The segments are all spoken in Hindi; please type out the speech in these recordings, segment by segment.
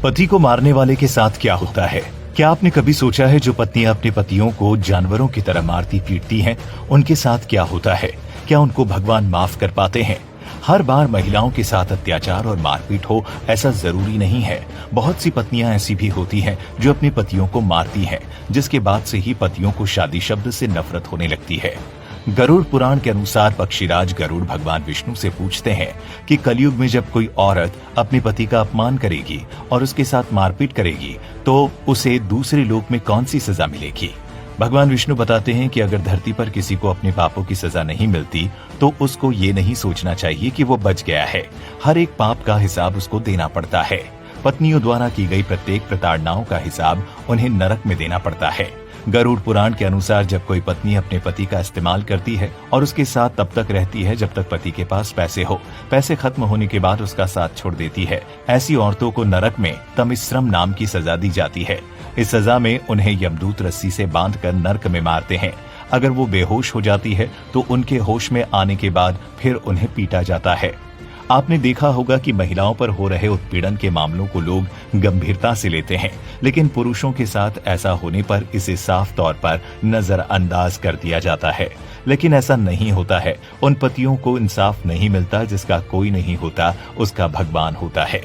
पति को मारने वाले के साथ क्या होता है? क्या आपने कभी सोचा है जो पत्नियां अपने पतियों को जानवरों की तरह मारती पीटती हैं, उनके साथ क्या होता है? क्या उनको भगवान माफ कर पाते हैं? हर बार महिलाओं के साथ अत्याचार और मारपीट हो ऐसा जरूरी नहीं है। बहुत सी पत्नियां ऐसी भी होती हैं जो अपने पतियों को मारती हैं, जिसके बाद से ही पतियों को शादी शब्द से नफरत होने लगती है। गरुड़ पुराण के अनुसार पक्षीराज गरुड़ भगवान विष्णु से पूछते हैं कि कलयुग में जब कोई औरत अपने पति का अपमान करेगी और उसके साथ मारपीट करेगी तो उसे दूसरे लोक में कौन सी सजा मिलेगी। भगवान विष्णु बताते हैं कि अगर धरती पर किसी को अपने पापों की सजा नहीं मिलती तो उसको ये नहीं सोचना चाहिए कि वो बच गया है। हर एक पाप का हिसाब उसको देना पड़ता है। पत्नियों द्वारा की गई प्रत्येक प्रताड़नाओं का हिसाब उन्हें नरक में देना पड़ता है। गरुड़ पुराण के अनुसार जब कोई पत्नी अपने पति का इस्तेमाल करती है और उसके साथ तब तक रहती है जब तक पति के पास पैसे हो, पैसे खत्म होने के बाद उसका साथ छोड़ देती है, ऐसी औरतों को नरक में तमिश्रम नाम की सजा दी जाती है। इस सजा में उन्हें यमदूत रस्सी से बांधकर नरक में मारते हैं। अगर वो बेहोश हो जाती है तो उनके होश में आने के बाद फिर उन्हें पीटा जाता है। आपने देखा होगा कि महिलाओं पर हो रहे उत्पीड़न के मामलों को लोग गंभीरता से लेते हैं, लेकिन पुरुषों के साथ ऐसा होने पर इसे साफ तौर पर नजरअंदाज कर दिया जाता है। लेकिन ऐसा नहीं होता है। उन पतियों को इंसाफ नहीं मिलता जिसका कोई नहीं होता, उसका भगवान होता है।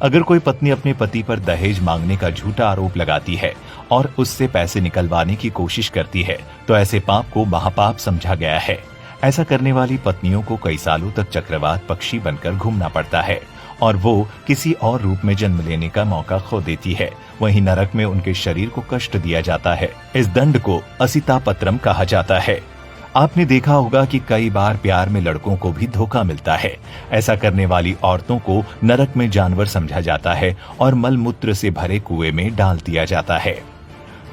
अगर कोई पत्नी अपने पति पर दहेज मांगने का झूठा आरोप लगाती है और उससे पैसे निकलवाने की कोशिश करती है तो ऐसे पाप को महापाप समझा गया है। ऐसा करने वाली पत्नियों को कई सालों तक चक्रवात पक्षी बनकर घूमना पड़ता है और वो किसी और रूप में जन्म लेने का मौका खो देती है। वहीं नरक में उनके शरीर को कष्ट दिया जाता है। इस दंड को असितापत्रम कहा जाता है। आपने देखा होगा कि कई बार प्यार में लड़कों को भी धोखा मिलता है। ऐसा करने वाली औरतों को नरक में जानवर समझा जाता है और मलमूत्र से भरे कुएं में डाल दिया जाता है।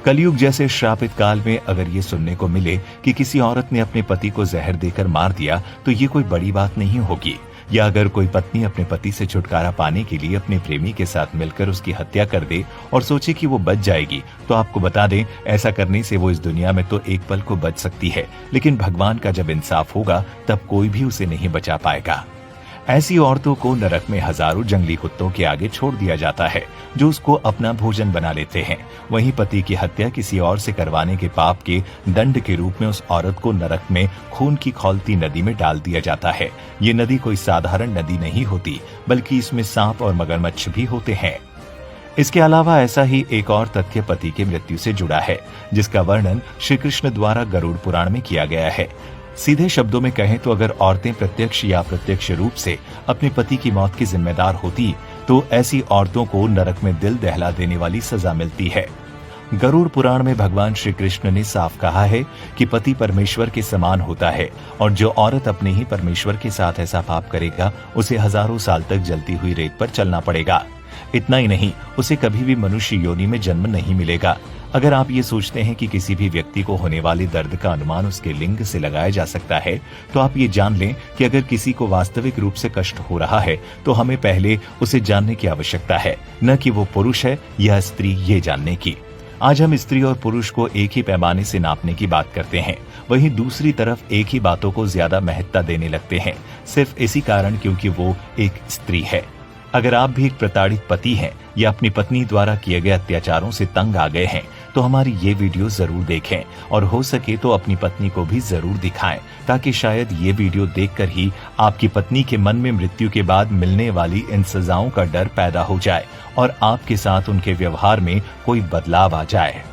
कलयुग जैसे श्रापित काल में अगर ये सुनने को मिले कि किसी औरत ने अपने पति को जहर देकर मार दिया तो ये कोई बड़ी बात नहीं होगी। या अगर कोई पत्नी अपने पति से छुटकारा पाने के लिए अपने प्रेमी के साथ मिलकर उसकी हत्या कर दे और सोचे कि वो बच जाएगी, तो आपको बता दें ऐसा करने से वो इस दुनिया में तो एक पल को बच सकती है, लेकिन भगवान का जब इंसाफ होगा तब कोई भी उसे नहीं बचा पाएगा। ऐसी औरतों को नरक में हजारों जंगली कुत्तों के आगे छोड़ दिया जाता है जो उसको अपना भोजन बना लेते हैं। वहीं पति की हत्या किसी और से करवाने के पाप के दंड के रूप में उस औरत को नरक में खून की खौलती नदी में डाल दिया जाता है। ये नदी कोई साधारण नदी नहीं होती, बल्कि इसमें सांप और मगरमच्छ भी होते हैं। इसके अलावा ऐसा ही एक और तथ्य पति की मृत्यु से जुड़ा है, जिसका वर्णन श्री कृष्ण द्वारा गरुड़ पुराण में किया गया है। सीधे शब्दों में कहें तो अगर औरतें प्रत्यक्ष या अप्रत्यक्ष रूप से अपने पति की मौत की जिम्मेदार होती तो ऐसी औरतों को नरक में दिल दहला देने वाली सजा मिलती है। गरुड़ पुराण में भगवान श्री कृष्ण ने साफ कहा है कि पति परमेश्वर के समान होता है और जो औरत अपने ही परमेश्वर के साथ ऐसा पाप करेगा उसे हजारों साल तक जलती हुई रेत पर चलना पड़ेगा। इतना ही नहीं, उसे कभी भी मनुष्य योनि में जन्म नहीं मिलेगा। अगर आप ये सोचते हैं कि किसी भी व्यक्ति को होने वाले दर्द का अनुमान उसके लिंग से लगाया जा सकता है, तो आप ये जान लें कि अगर किसी को वास्तविक रूप से कष्ट हो रहा है तो हमें पहले उसे जानने की आवश्यकता है, न कि वो पुरुष है या स्त्री ये जानने की। आज हम स्त्री और पुरुष को एक ही पैमाने से नापने की बात करते हैं, वहीं दूसरी तरफ एक ही बातों को ज्यादा महत्ता देने लगते हैं, सिर्फ इसी कारण क्योंकि वो एक स्त्री है। अगर आप भी एक प्रताड़ित पति हैं या अपनी पत्नी द्वारा किए गए अत्याचारों से तंग आ गए हैं तो हमारी ये वीडियो जरूर देखें और हो सके तो अपनी पत्नी को भी जरूर दिखाएं, ताकि शायद ये वीडियो देखकर ही आपकी पत्नी के मन में मृत्यु के बाद मिलने वाली इन सजाओं का डर पैदा हो जाए और आपके साथ उनके व्यवहार में कोई बदलाव आ जाए।